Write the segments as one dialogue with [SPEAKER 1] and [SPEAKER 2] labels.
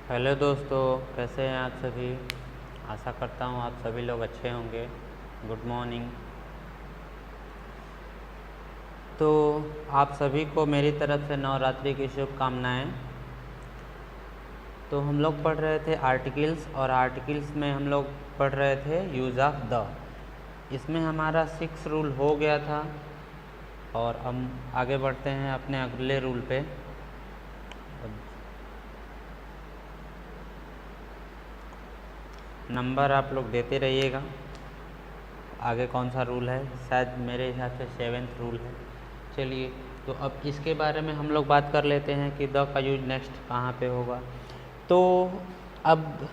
[SPEAKER 1] Hello दोस्तों, कैसे हैं आप सभी। आशा करता हूँ आप सभी लोग अच्छे होंगे। Good morning. तो आप सभी को मेरी तरफ से नवरात्रि की शुभकामनाएँ। तो हम लोग पढ़ रहे थे आर्टिकल्स, और आर्टिकल्स में हम लोग पढ़ रहे थे यूज़ ऑफ द। इसमें हमारा 6 रूल हो गया था और हम आगे बढ़ते हैं अपने अगले रूल पे। नंबर आप लोग देते रहिएगा। आगे कौन सा रूल है, शायद मेरे हिसाब से 7वां रूल है। चलिए, तो अब इसके बारे में हम लोग बात कर लेते हैं कि द का यूज नेक्स्ट कहाँ पे होगा। तो अब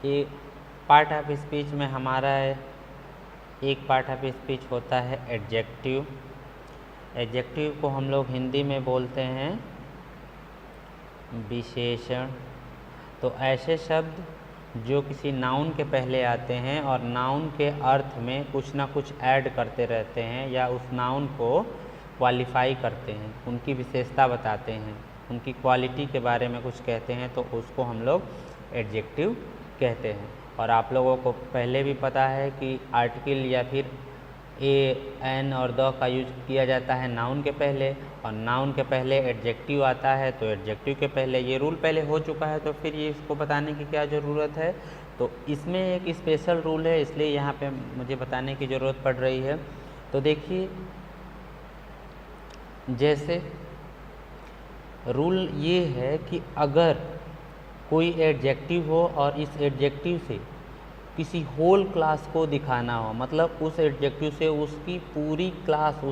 [SPEAKER 1] ये पार्ट ऑफ स्पीच में हमारा एक पार्ट ऑफ स्पीच होता है एडजेक्टिव। एडजेक्टिव को हम लोग हिंदी में बोलते हैं विशेषण। तो ऐसे शब्द जो किसी नाउन के पहले आते हैं और नाउन के अर्थ में कुछ ना कुछ ऐड करते रहते हैं या उस नाउन को क्वालिफाई करते हैं, उनकी विशेषता बताते हैं, उनकी क्वालिटी के बारे में कुछ कहते हैं, तो उसको हम लोग एडजेक्टिव कहते हैं। और आप लोगों को पहले भी पता है कि आर्टिकल या फिर ए, एन और द का यूज किया जाता है नाउन के पहले, और नाउन के पहले एडजेक्टिव आता है तो एडजेक्टिव के पहले। ये रूल पहले हो चुका है, तो फिर ये इसको बताने की क्या ज़रूरत है। तो इसमें एक स्पेशल रूल है, इसलिए यहाँ पे मुझे बताने की ज़रूरत पड़ रही है। तो देखिए, जैसे रूल ये है कि अगर कोई एडजेक्टिव हो और इस एडजेक्टिव से किसी होल क्लास को दिखाना हो, मतलब उस एडजेक्टिव से उसकी पूरी क्लास,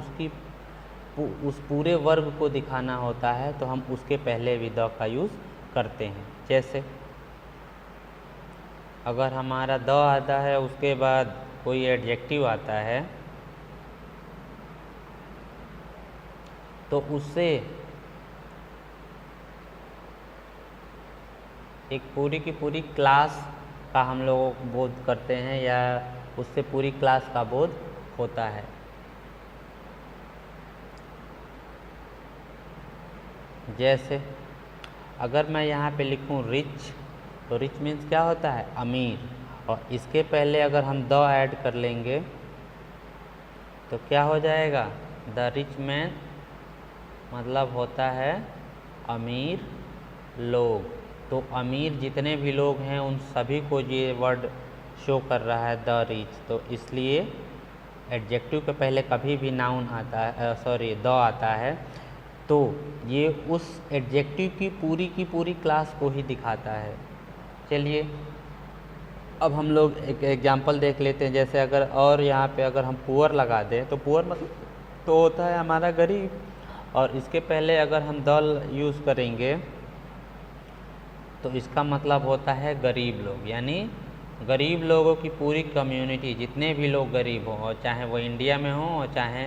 [SPEAKER 1] उस पूरे वर्ग को दिखाना होता है, तो हम उसके पहले भी द का यूज़ करते हैं। जैसे अगर हमारा द आता है, उसके बाद कोई एडजेक्टिव आता है, तो उससे एक पूरी की पूरी क्लास का हम लोग बोध करते हैं, या उससे पूरी क्लास का बोध होता है। जैसे अगर मैं यहाँ पे लिखूँ रिच, तो रिच मीन्स क्या होता है, अमीर, और इसके पहले अगर हम द ऐड कर लेंगे तो क्या हो जाएगा, द रिच मैन, मतलब होता है अमीर लोग। तो अमीर जितने भी लोग हैं उन सभी को ये वर्ड शो कर रहा है द रिच। तो इसलिए एडजेक्टिव के पहले कभी भी नाउन आता है, द आता है, तो ये उस एडजेक्टिव की पूरी क्लास को ही दिखाता है। चलिए, अब हम लोग एक एग्जांपल देख लेते हैं। जैसे अगर और यहाँ पे अगर हम पुअर लगा दें, तो पुअर मतलब तो होता है हमारा गरीब, और इसके पहले अगर हम द यूज़ करेंगे तो इसका मतलब होता है गरीब लोग, यानी गरीब लोगों की पूरी कम्युनिटी, जितने भी लोग गरीब हों, और चाहे वो इंडिया में हों और चाहे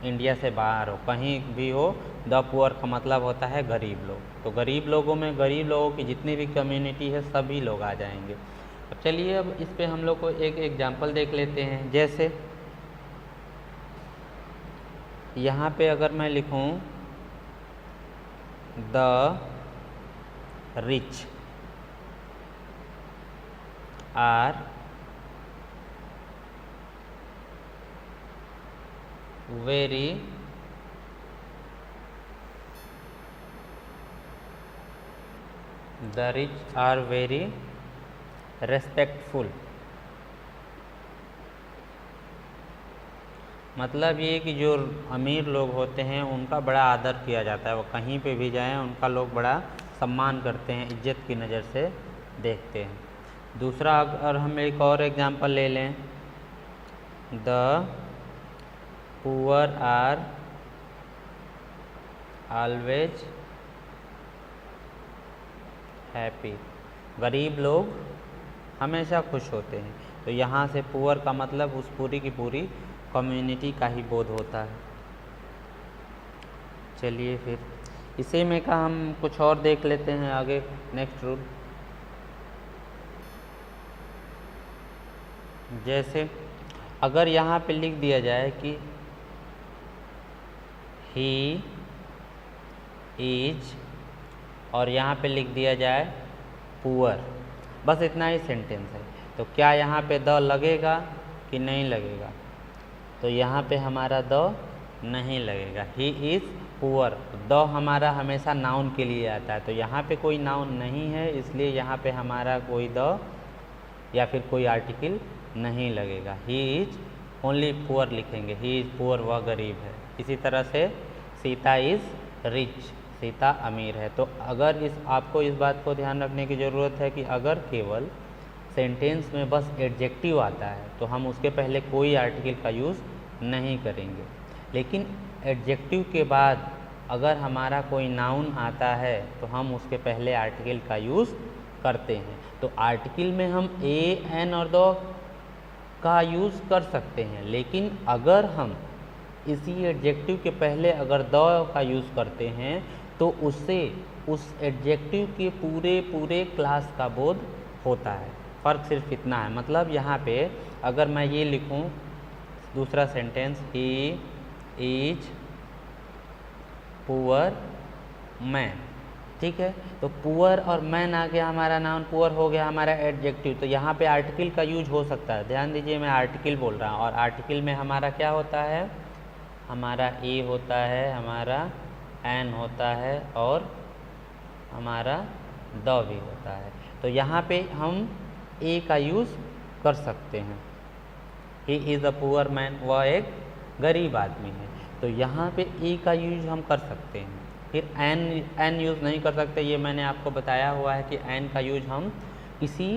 [SPEAKER 1] इंडिया से बाहर हो, कहीं भी हो, द पुअर का मतलब होता है गरीब लोग। तो गरीब लोगों में गरीब लोगों की जितनी भी कम्युनिटी है सभी लोग आ जाएंगे। अब चलिए, अब इस पे हम लोग को एक एग्जांपल देख लेते हैं। जैसे यहाँ पे अगर मैं लिखूँ the rich are very the rich are very respectful, मतलब ये कि जो अमीर लोग होते हैं उनका बड़ा आदर किया जाता है, वो कहीं पे भी जाएं उनका लोग बड़ा सम्मान करते हैं, इज्जत की नज़र से देखते हैं। दूसरा, अगर हम एक और एग्जांपल ले लें, the poor are always happy, गरीब लोग हमेशा खुश होते हैं। तो यहाँ से पुअर का मतलब उस पूरी की पूरी कम्युनिटी का ही बोध होता है। चलिए, फिर इसी में का हम कुछ और देख लेते हैं आगे, नेक्स्ट रूल। जैसे अगर यहाँ पे लिख दिया जाए कि ही इज और यहाँ पे लिख दिया जाए पुअर, बस इतना ही सेंटेंस है। तो क्या यहाँ पे द लगेगा कि नहीं लगेगा? तो यहाँ पे हमारा द नहीं लगेगा। ही इज़ पुअर, द हमारा हमेशा नाउन के लिए आता है, तो यहाँ पे कोई नाउन नहीं है, इसलिए यहाँ पे हमारा कोई द या फिर कोई आर्टिकल नहीं लगेगा। ही इज़ ओनली पुअर लिखेंगे, ही इज़ पुअर, वह गरीब है। इसी तरह से सीता इज़ रिच, सीता अमीर है। तो अगर आपको इस बात को ध्यान रखने की ज़रूरत है कि अगर केवल सेंटेंस में बस एडजेक्टिव आता है तो हम उसके पहले कोई आर्टिकल का यूज़ नहीं करेंगे, लेकिन एडजेक्टिव के बाद अगर हमारा कोई नाउन आता है तो हम उसके पहले आर्टिकल का यूज़ करते हैं। तो आर्टिकल में हम ए, एन और द का यूज़ कर सकते हैं, लेकिन अगर हम इसी एडजेक्टिव के पहले अगर द का यूज़ करते हैं तो उससे उस एडजेक्टिव के पूरे क्लास का बोध होता है। फ़र्क सिर्फ इतना है। मतलब यहाँ पे अगर मैं ये लिखूँ दूसरा sentence, he is poor man, ठीक है, तो पुअर और मैन आ गया हमारा नाउन, पुअर हो गया हमारा एडजेक्टिव। तो यहाँ पे आर्टिकल का यूज हो सकता है। ध्यान दीजिए, मैं आर्टिकल बोल रहा हूँ और आर्टिकल में हमारा क्या होता है, हमारा ए होता है, हमारा एन होता है और हमारा द भी होता है। तो यहाँ पे हम ए का यूज़ कर सकते हैं। He is a poor man, वह एक गरीब आदमी है, तो यहाँ पे ए का यूज हम कर सकते हैं। फिर एन यूज़ नहीं कर सकते, ये मैंने आपको बताया हुआ है कि एन का यूज हम किसी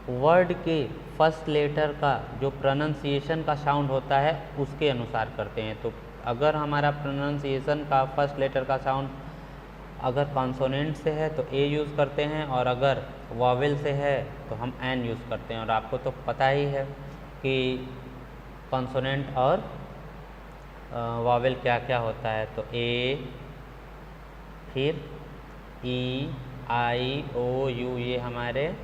[SPEAKER 1] वर्ड के फर्स्ट लेटर का जो प्रोनाउंसिएशन का साउंड होता है उसके अनुसार करते हैं। तो अगर हमारा प्रोनाउंसिएशन का फर्स्ट लेटर का साउंड अगर कॉन्सोनेंट से है तो ए यूज़ करते हैं, और अगर वॉवेल से है तो हम एन यूज़ करते हैं। और आपको तो पता ही है कि कॉन्सोनेंट और वॉवेल क्या क्या होता है। तो ए, फिर ई, आई, ओ, यू, ये हमारे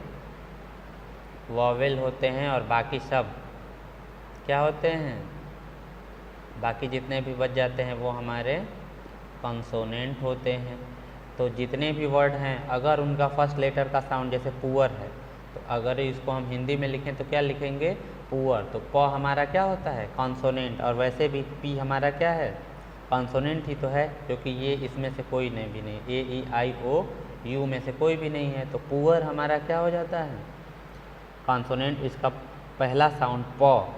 [SPEAKER 1] वॉवेल होते हैं, और बाकी सब क्या होते हैं, बाकी जितने भी बच जाते हैं वो हमारे कॉन्सोनेंट होते हैं। तो जितने भी वर्ड हैं अगर उनका फर्स्ट लेटर का साउंड जैसे पुअर है, तो अगर इसको हम हिंदी में लिखें तो क्या लिखेंगे, पुअर। तो प हमारा क्या होता है, कॉन्सोनेंट, और वैसे भी पी हमारा क्या है, कॉन्सोनेंट ही तो है, क्योंकि ये इसमें से कोई नहीं भी नहीं, ए, ई, आई, ओ, यू में से कोई भी नहीं है। तो पुअर हमारा क्या हो जाता है, कॉन्सोनेंट। इसका पहला साउंड प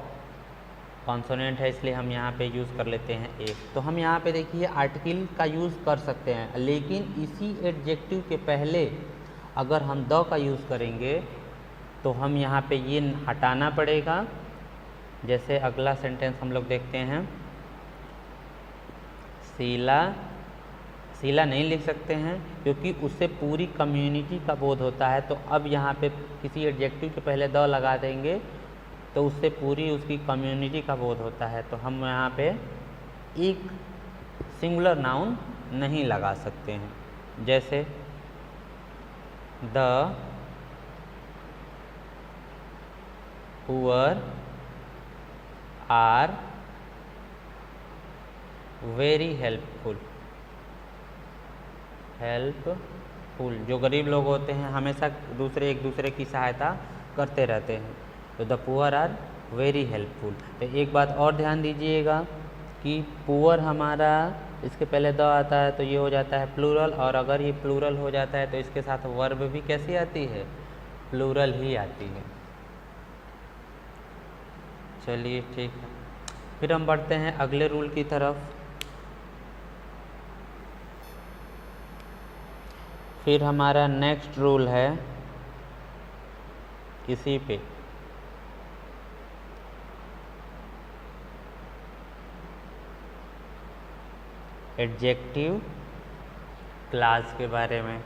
[SPEAKER 1] कॉन्सोनेंट है, इसलिए हम यहाँ पे यूज़ कर लेते हैं एक। तो हम यहाँ पे देखिए आर्टिकल का यूज़ कर सकते हैं, लेकिन इसी एडजेक्टिव के पहले अगर हम द का यूज़ करेंगे तो हम यहाँ पे ये हटाना पड़ेगा। जैसे अगला सेंटेंस हम लोग देखते हैं, शीला नहीं लिख सकते हैं क्योंकि उससे पूरी कम्युनिटी का बोध होता है। तो अब यहाँ पे किसी एडजेक्टिव के पहले द लगा देंगे तो उससे पूरी उसकी कम्युनिटी का बोध होता है। तो हम यहाँ पे एक सिंगुलर नाउन नहीं लगा सकते हैं। जैसे the poor are very helpful, जो गरीब लोग होते हैं हमेशा एक दूसरे की सहायता करते रहते हैं। तो the poor are very helpful. तो एक बात और ध्यान दीजिएगा कि पुअर हमारा इसके पहले द आता है तो ये हो जाता है प्लूरल, और अगर ये प्लूरल हो जाता है तो इसके साथ वर्ब भी कैसी आती है, प्लूरल ही आती है। चलिए ठीक है, फिर हम बढ़ते हैं अगले रूल की तरफ। फिर हमारा नेक्स्ट रूल है इसी पे, एडजेक्टिव क्लास के बारे में।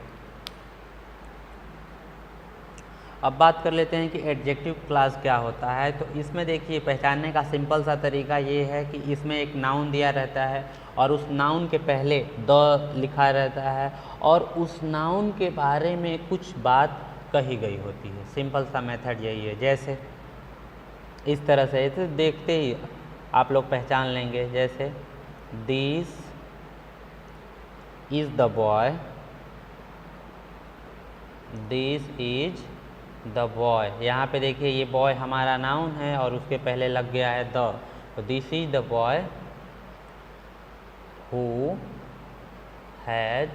[SPEAKER 1] अब बात कर लेते हैं कि एडजेक्टिव क्लास क्या होता है। तो इसमें देखिए पहचानने का सिंपल सा तरीका ये है कि इसमें एक नाउन दिया रहता है और उस नाउन के पहले द लिखा रहता है और उस नाउन के बारे में कुछ बात कही गई होती है। सिंपल सा मेथड यही है। जैसे इस तरह से तो देखते ही आप लोग पहचान लेंगे। जैसे this is the boy this is the boy. यहाँ पे देखिए ये बॉय हमारा नाउन है और उसके पहले लग गया है द, तो this is the boy who has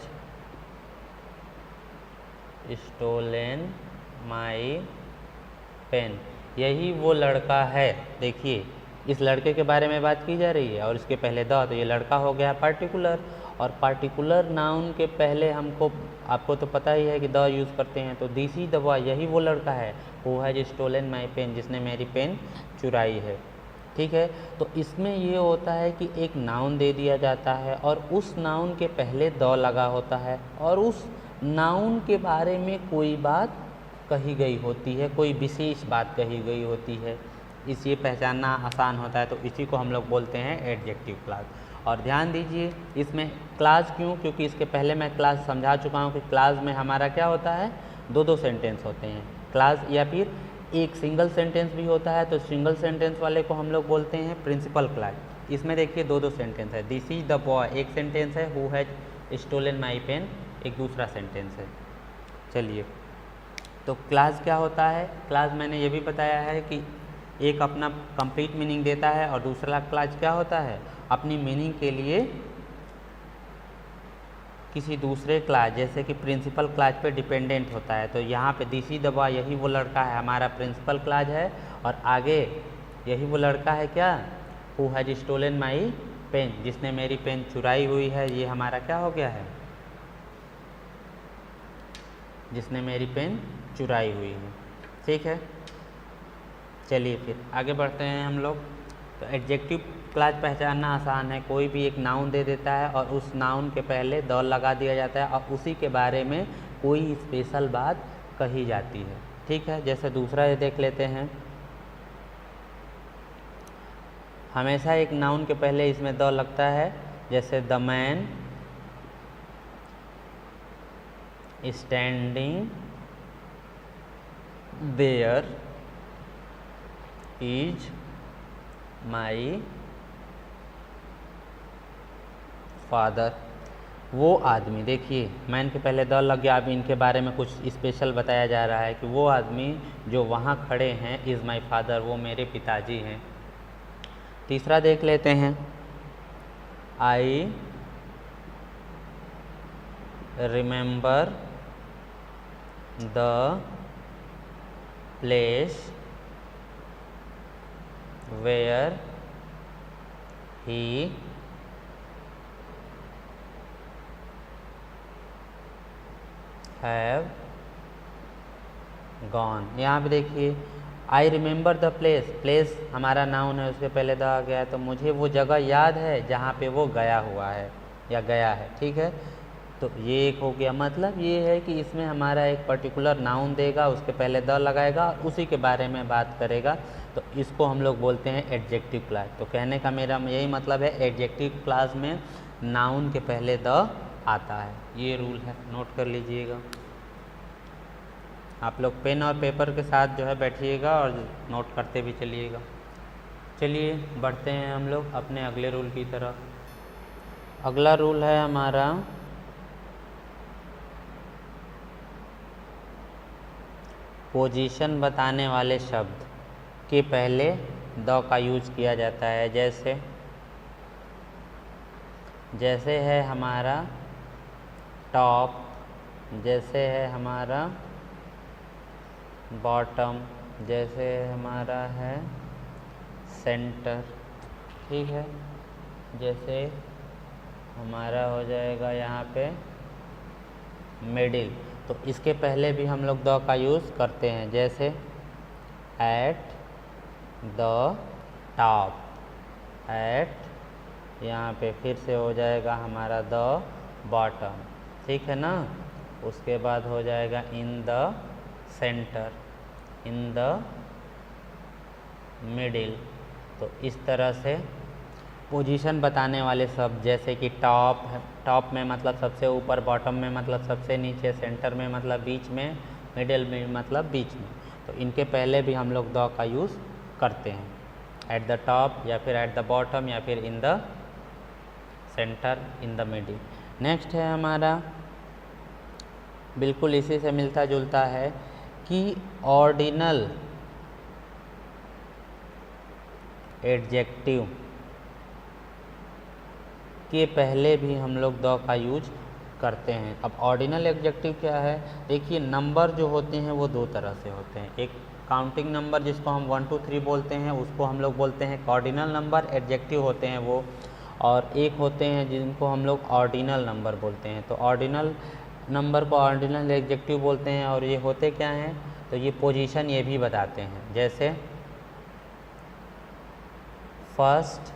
[SPEAKER 1] stolen my pen. यही वो लड़का है। देखिए इस लड़के के बारे में बात की जा रही है और इसके पहले द, तो ये लड़का हो गया पार्टिकुलर। और पार्टिकुलर नाउन के पहले हमको, आपको तो पता ही है कि द यूज़ करते हैं, तो दिस इज द बॉय, यही वो लड़का है who has stolen my pen, जिसने मेरी पेन चुराई है। ठीक है, तो इसमें ये होता है कि एक नाउन दे दिया जाता है और उस नाउन के पहले द लगा होता है और उस नाउन के बारे में कोई बात कही गई होती है, कोई विशेष बात कही गई होती है। इसे पहचानना आसान होता है, तो इसी को हम लोग बोलते हैं एडजेक्टिव क्लास। और ध्यान दीजिए इसमें क्लास क्यों, क्योंकि इसके पहले मैं क्लास समझा चुका हूँ कि क्लास में हमारा क्या होता है, दो दो सेंटेंस होते हैं क्लास, या फिर एक सिंगल सेंटेंस भी होता है, तो सिंगल सेंटेंस वाले को हम लोग बोलते हैं प्रिंसिपल क्लास। इसमें देखिए दो दो सेंटेंस है, दिस इज द बॉय एक सेंटेंस है, who has stolen my pen एक दूसरा सेंटेंस है। चलिए, तो क्लास क्या होता है, क्लास मैंने ये भी बताया है कि एक अपना कंप्लीट मीनिंग देता है और दूसरा क्लास क्या होता है, अपनी मीनिंग के लिए किसी दूसरे क्लास जैसे कि प्रिंसिपल क्लास पे डिपेंडेंट होता है। तो यहाँ पे दिस इज द बॉय, यही वो लड़का है, हमारा प्रिंसिपल क्लास है, और आगे यही वो लड़का है क्या, who has stolen my pen, जिसने मेरी पेन चुराई हुई है, ये हमारा क्या हो गया है, जिसने मेरी पेन चुराई हुई है। ठीक है, चलिए फिर आगे बढ़ते हैं हम लोग। तो एडजेक्टिव क्लास पहचानना आसान है, कोई भी एक नाउन दे देता है और उस नाउन के पहले द लगा दिया जाता है और उसी के बारे में कोई स्पेशल बात कही जाती है। ठीक है, जैसे दूसरा ये देख लेते हैं, हमेशा एक नाउन के पहले इसमें द लगता है, जैसे the man standing there is my father. वो आदमी, देखिए मैन के पहले द लग गया, अभी इनके बारे में कुछ स्पेशल बताया जा रहा है कि वो आदमी जो वहाँ खड़े हैं इज़ माई फादर, वो मेरे पिताजी हैं। तीसरा देख लेते हैं, I remember the place where he have gone. यहाँ पे देखिए I remember the place, place हमारा नाउन है, उसके पहले द आ गया है, तो मुझे वो जगह याद है जहाँ पे वो गया हुआ है या गया है। ठीक है, तो ये एक हो गया, मतलब ये है कि इसमें हमारा एक पर्टिकुलर नाउन देगा, उसके पहले द लगाएगा और उसी के बारे में बात करेगा, तो इसको हम लोग बोलते हैं एडजेक्टिव क्लास। तो कहने का मेरा यही मतलब है, एडजेक्टिव क्लास में नाउन के पहले द आता है, ये रूल है, नोट कर लीजिएगा। आप लोग पेन और पेपर के साथ जो है बैठिएगा और नोट करते भी चलिएगा। चलिए बढ़ते हैं हम लोग अपने अगले रूल की तरफ। अगला रूल है हमारा पोजीशन बताने वाले शब्द के पहले द का यूज़ किया जाता है। जैसे है हमारा टॉप, जैसे है हमारा बॉटम, जैसे हमारा है सेंटर। ठीक है, जैसे हमारा हो जाएगा यहाँ पे मिडिल, तो इसके पहले भी हम लोग द का यूज़ करते हैं, जैसे एट द टॉप, एट यहाँ पे फिर से हो जाएगा हमारा द बॉटम। ठीक है ना, उसके बाद हो जाएगा in the centre, in the middle. तो इस तरह से पोजीशन बताने वाले शब्द, जैसे कि टॉप, टॉप में मतलब सबसे ऊपर, बॉटम में मतलब सबसे नीचे, सेंटर में मतलब बीच में, मिडिल में मतलब बीच में, तो इनके पहले भी हम लोग द का यूज़ करते हैं, एट द टॉप या फिर एट द बॉटम या फिर in the centre, in the middle. Next है हमारा बिल्कुल इसी से मिलता जुलता है कि ऑर्डिनल एडजेक्टिव के पहले भी हम लोग द का यूज करते हैं। अब ऑर्डिनल एडजेक्टिव क्या है? देखिए, नंबर जो होते हैं वो दो तरह से होते हैं। एक काउंटिंग नंबर जिसको हम 1 2 3 बोलते हैं, उसको हम लोग बोलते हैं ऑर्डिनल नंबर, एडजेक्टिव होते हैं वो। और एक होते हैं जिनको हम लोग ऑर्डिनल नंबर बोलते हैं। तो ऑर्डिनल नंबर को ऑर्डिनल एडजेक्टिव बोलते हैं। और ये होते क्या हैं? तो ये पोजीशन ये भी बताते हैं। जैसे first,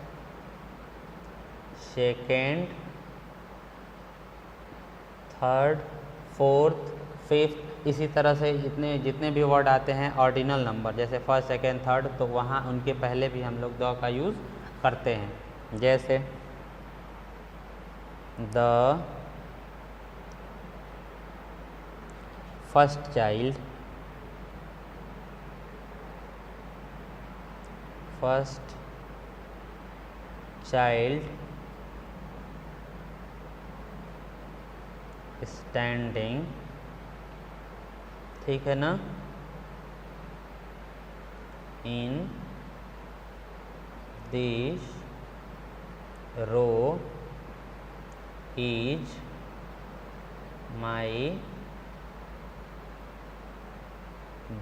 [SPEAKER 1] second, third, fourth, fifth, इसी तरह से जितने भी वर्ड आते हैं ऑर्डिनल नंबर, जैसे फर्स्ट, सेकेंड, थर्ड, तो वहाँ उनके पहले भी हम लोग द का यूज़ करते हैं। जैसे the first child, first child standing, ठीक है ना, in this row is my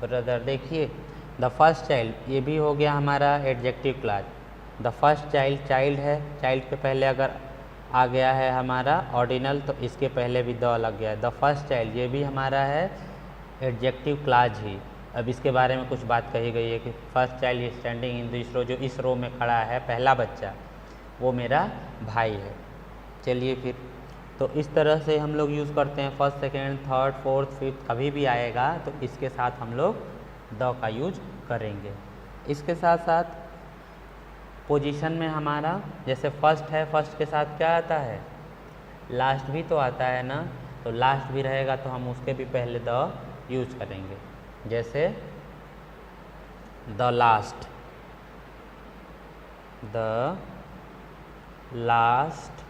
[SPEAKER 1] brother. देखिए, द फर्स्ट चाइल्ड ये भी हो गया हमारा adjective class. The first child, child है, चाइल्ड के पहले अगर आ गया है हमारा ऑर्डिनल तो इसके पहले भी द लग गया है। द फर्स्ट चाइल्ड ये भी हमारा है एडजेक्टिव क्लास ही। अब इसके बारे में कुछ बात कही गई है कि first child standing in this row, जो इस रो में खड़ा है पहला बच्चा, वो मेरा भाई है। चलिए फिर, तो इस तरह से हम लोग यूज़ करते हैं। First, second, third, fourth, fifth कभी भी आएगा तो इसके साथ हम लोग द का यूज करेंगे। इसके साथ साथ पोजीशन में हमारा जैसे फर्स्ट है, फर्स्ट के साथ क्या आता है? लास्ट भी तो आता है ना। तो लास्ट भी रहेगा तो हम उसके भी पहले द यूज करेंगे। जैसे the last, the last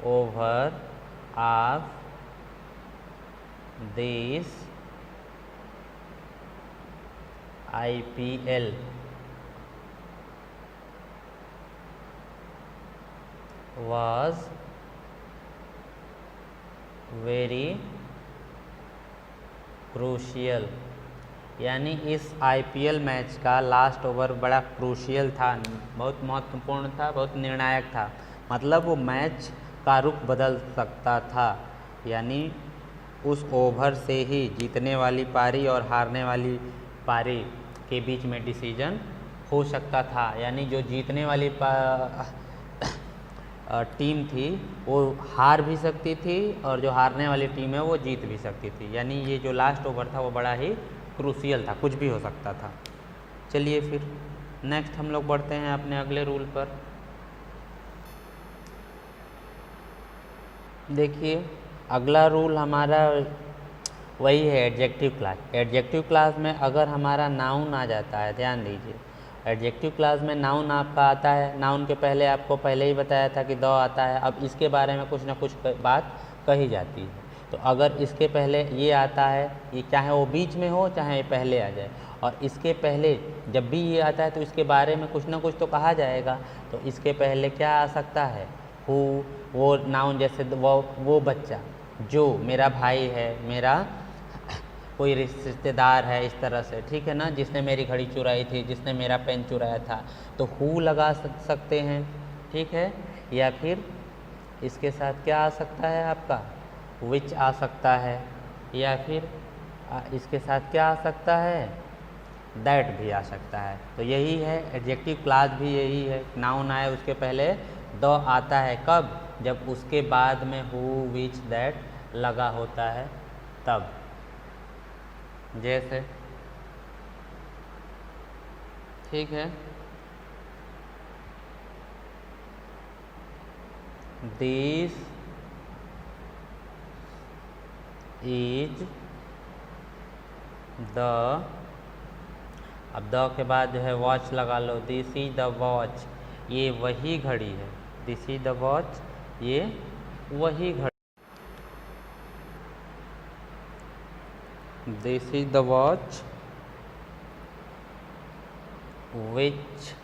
[SPEAKER 1] over of this IPL was very crucial, यानी इस IPL मैच का लास्ट ओवर बड़ा क्रूशियल था, बहुत महत्वपूर्ण था, बहुत निर्णायक था। मतलब वो मैच का रुख बदल सकता था, यानी उस ओवर से ही जीतने वाली पारी और हारने वाली पारी के बीच में डिसीजन हो सकता था। यानी जो जीतने वाली टीम थी वो हार भी सकती थी और जो हारने वाली टीम है वो जीत भी सकती थी। यानी ये जो लास्ट ओवर था वो बड़ा ही क्रूशियल था, कुछ भी हो सकता था। चलिए फिर नेक्स्ट हम लोग बढ़ते हैं अपने अगले रूल पर। देखिए, अगला रूल हमारा वही है एडजेक्टिव क्लास। एडजेक्टिव क्लास में अगर हमारा नाउन आ जाता है, ध्यान दीजिए, एडजेक्टिव क्लास में नाउन आपका आता है। नाउन के पहले आपको पहले ही बताया था कि द आता है। अब इसके बारे में कुछ ना कुछ बात कही जाती है। तो अगर इसके पहले ये आता है, ये चाहे वो बीच में हो चाहे ये पहले आ जाए, और इसके पहले जब भी ये आता है तो इसके बारे में कुछ ना कुछ तो कहा जाएगा। तो इसके पहले क्या आ सकता है? हु, वो नाउन, जैसे वो बच्चा, जो मेरा भाई है, मेरा कोई रिश्तेदार है, इस तरह से, ठीक है ना, जिसने मेरी घड़ी चुराई थी, जिसने मेरा पेन चुराया था, तो हु लगा सकते हैं, ठीक है। या फिर इसके साथ क्या आ सकता है आपका? विच आ सकता है। या फिर इसके साथ क्या आ सकता है? दैट भी आ सकता है। तो यही है एडजेक्टिव क्लास भी यही है। नाउन आए उसके पहले द आता है, कब? जब उसके बाद में हु, विच, दैट लगा होता है तब। जैसे, ठीक है, दिस इज द, अब द के बाद जो है वॉच लगा लो, दिस इज द वॉच, ये वही घड़ी है। दिस इज द वॉच, ये वही घड़ी। This is the watch which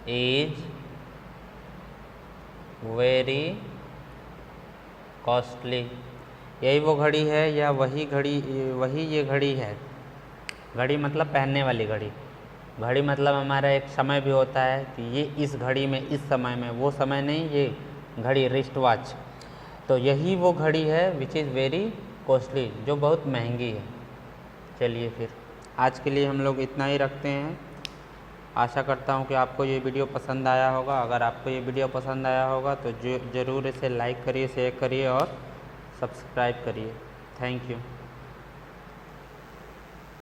[SPEAKER 1] is very costly. यही वो घड़ी है या वही ये घड़ी है। घड़ी मतलब पहनने वाली घड़ी। घड़ी मतलब हमारा एक समय भी होता है कि ये इस घड़ी में इस समय में, वो समय नहीं, ये घड़ी रिस्ट वॉच। तो यही वो घड़ी है विच इज़ वेरी कॉस्टली, जो बहुत महंगी है। चलिए फिर आज के लिए हम लोग इतना ही रखते हैं। आशा करता हूँ कि आपको ये वीडियो पसंद आया होगा। अगर आपको ये वीडियो पसंद आया होगा तो ज़रूर इसे लाइक करिए, शेयर करिए और सब्सक्राइब करिए। Thank you.